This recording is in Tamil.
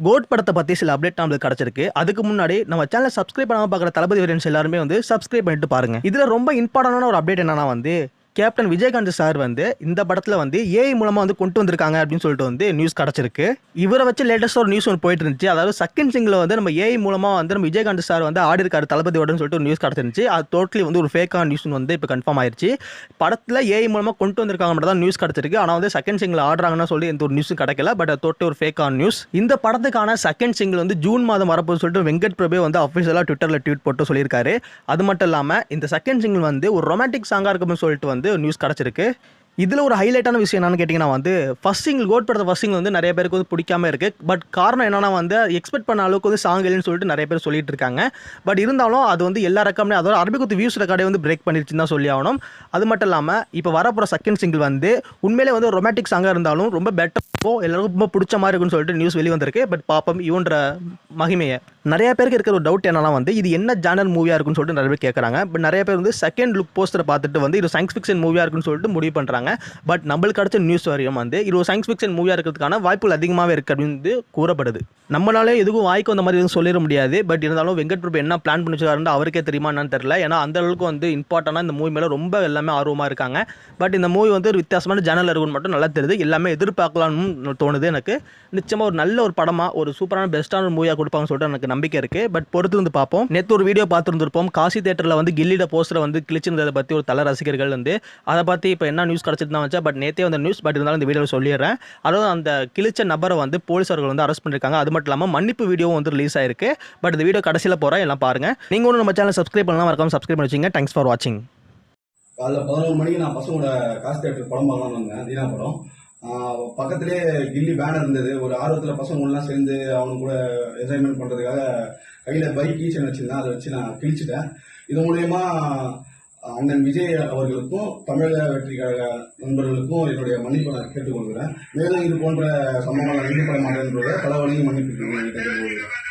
கோட் படத்தை பற்றி சில அப்டேட் நம்மளுக்கு கிடச்சிருக்கு. அதுக்கு முன்னாடி நம்ம சேனலை சப்ஸ்கிரைப் பண்ணாமல் பார்க்குற தளபதி வீரன்ஸ் எல்லாருமே வந்து சப்ஸ்கிரைப் பண்ணிட்டு பாருங்க. இதில் ரொம்ப இம்பார்ட்டன்டான ஒரு அப்டேட் என்னன்னா வந்து கேப்டன் விஜயகாந்த் சார் வந்து இந்த படத்தில் வந்து ஏஐ மூலமாக வந்து கொண்டு வந்திருக்காங்க அப்படின்னு சொல்லிட்டு வந்து நியூஸ் கிடச்சிருக்கு. இவரை வச்சு லேட்டஸ்ட் ஒரு நியூஸ் ஒன்று போயிட்டு இருந்துச்சு. அதாவது செகண்ட் சிங்கில் வந்து நம்ம ஏஐ மூலமாக வந்து நம்ம விஜயகாந்த் சார் வந்து ஆடி இருக்காரு தளபதியோடன்னு சொல்லிட்டு ஒரு நியூஸ் கிடச்சிருந்துச்சு. அது டோட்டலி வந்து ஒரு ஃபேக்கான நியூஸ் வந்து இப்போ கன்ஃபார்ம் ஆயிடுச்சு. படத்தில் ஏஐ மூலமாக கொண்டு வந்திருக்காங்க மட்டும் தான் நியூஸ் கிடச்சிருக்கு. ஆனால் வந்து செகண்ட் சிங்கில் ஆடுறாங்கன்னு சொல்லி எந்த ஒரு நியூஸும் கிடைக்கல. பட் அது டோட்டலி ஒரு ஃபேக்கான நியூஸ். இந்த படத்துக்கான செகண்ட் சிங்கிள் வந்து ஜூன் மாதம் வரப்போன்னு சொல்லிட்டு வெங்கட் பிரபு வந்து அஃபிஷியலாக ட்விட்டரில் ட்வீட் போட்டு சொல்லியிருக்காரு. அது மட்டும் இல்லாமல் இந்த செகண்ட் சிங்கிள் வந்து ஒரு ரொமான்டிக் சாங்காக இருக்கும்னு சொல்லிட்டு வந்து நியூஸ் கிடச்சிருக்கு. இதில் ஒரு ஹைலைட்டான விஷயம் என்னன்னு கேட்டிங்கன்னா வந்து ஃபர்ஸ்ட் சிங்கிள் கோட் படத்தை ஃபர்ஸ்ட் சிங்கிள் வந்து நிறைய பேருக்கு வந்து பிடிக்காம இருக்குது. பட் காரணம் என்னன்னா வந்து எக்ஸ்பெக்ட் பண்ண அளவுக்கு வந்து சாங் இல்லைன்னு சொல்லிட்டு நிறைய பேர் சொல்லிட்டு இருக்காங்க. பட் இருந்தாலும் அது வந்து எல்லா ரெக்கார்டும் அதோட அரபிக்குத்து வியூஸ் ரெக்கார்டே வந்து பிரேக் பண்ணிருச்சுன்னு தான் சொல்லி ஆகணும். அது மட்டும் இல்லாமல் இப்போ வரப்போகிற செகண்ட் சிங்கிள் வந்து உண்மையிலே வந்து ரொமான்டிக் சாங்காக இருந்தாலும் ரொம்ப பெட்டர் எல்லாருக்கும் ரொம்ப பிடிச்ச மாதிரி இருக்குன்னு சொல்லிட்டு நியூஸ் வெளியே வந்திருக்கு. பட் பாப்போம் இவன்ற மகிமையை. நிறைய பேருக்கு இருக்கிற ஒரு டவுட் என்னன்னா வந்து இது என்ன ஜானர் மூவியாக இருக்குன்னு சொல்லிட்டு நிறைய பேர் கேட்குறாங்க. பட் நிறைய பேர் வந்து செகண்ட் லுக் போஸ்டரை பார்த்துட்டு வந்து இது சயின்ஸ் ஃபிக்ஷன் மூவியாக இருக்குன்னு சொல்லிட்டு முடிவு பண்ணுறாங்க. பட் நம்மளுக்கு அடுத்த நியூஸ் வரையும் வந்து இது ஒரு சயின்ஸ் ஃபிக்ஷன் மூவியாக இருக்கிறதுக்கான வாய்ப்புகள் அதிகமாகவே இருக்குது அப்படின்னு கூறப்படுது. நம்மளாலே எதுவும் வாய்க்கு வந்த மாதிரி எதுவும் சொல்லிட முடியாது. பட் இருந்தாலும் வெங்கட் பிரபு என்ன பிளான் பண்ணி வச்சுக்காருன்னு அவருக்கே தெரியுமா என்னன்னு தெரியல. ஏன்னா அந்த அளவுக்கு வந்து இம்பார்ட்டண்டாக இந்த மூவி மேலே ரொம்ப எல்லாமே ஆர்வமாக இருக்காங்க. பட் இந்த மூவி வந்து ஒரு வித்தியாசமான ஜேனல் இருக்குன்னு மட்டும் நல்லா தெரியுது. எல்லாமே எதிர்பார்க்கலாம்னு தோணுது எனக்கு. நிச்சயமாக ஒரு நல்ல ஒரு படமாக ஒரு சூப்பரான பெஸ்ட்டான மூவியாக கொடுப்பாங்கன்னு சொல்லிட்டு எனக்கு நம்பிக்கை இருக்குது. பட் பொறுத்து வந்து பார்ப்போம். நேற்று ஒரு வீடியோ பார்த்துருந்துருப்போம். காசி தேட்டரில் வந்து கில்லியோட போஸ்டரை வந்து கிழிச்சிருந்ததை பற்றி ஒரு தல ரசிகர்கள் வந்து அதை பற்றி இப்போ என்ன நியூஸ் கிடச்சிட்டு தான் வச்சா. பட் நேற்றே வந்த நியூஸ். பட் இருந்தாலும் இந்த வீடியோவில் சொல்லிடுறேன். அதாவது அந்த கிழிச்ச நபரை வந்து போலீஸார்கள் வந்து அரெஸ்ட் பண்ணியிருக்காங்க. அது மட்டும் இல்லாமல் மன்னிப்பு வீடியோவும் வந்து ரிலீஸ் ஆயிருக்கு. பட் இந்த வீடியோ கடைசியில் போகிறேன், எல்லாம் பாருங்க. நீங்கள் ஒன்றும் நம்ம சேனல் சப்ஸ்கிரைப் பண்ணலாம், மறக்காம சப்ஸ்கிரைப் பண்ணி வச்சுங்க. தேங்க்ஸ் ஃபார் வாட்சிங். காலைல 11 மணிக்கு நான் பசங்களோட காசு தேட்டருக்கு படம் பார்க்கலாம் வந்தேன். தீனா படம் பக்கத்திலே கில்லி பேனர் இருந்தது. ஒரு ஆர்வத்தில் பசங்கள்லாம் சேர்ந்து அவனுக்கு கூட என்ஜாய்மெண்ட் பண்ணுறதுக்காக கையில் பைக் கீச்சன் வச்சுருந்தேன். அதை வச்சு நான் கிழிச்சிட்டேன். இது மூலயமா அண்ணன் விஜய் அவர்களுக்கும் தமிழக வெற்றி கழக நண்பர்களுக்கும் என்னுடைய மன்னிப்பை நான் கேட்டுக்கொள்கிறேன். மேலும் இது போன்ற சம்பவங்கள் ஈடுபட மாட்டேன்றத பல வழியும் மன்னிப்பு கேட்டுக்கொள்கிறேன்.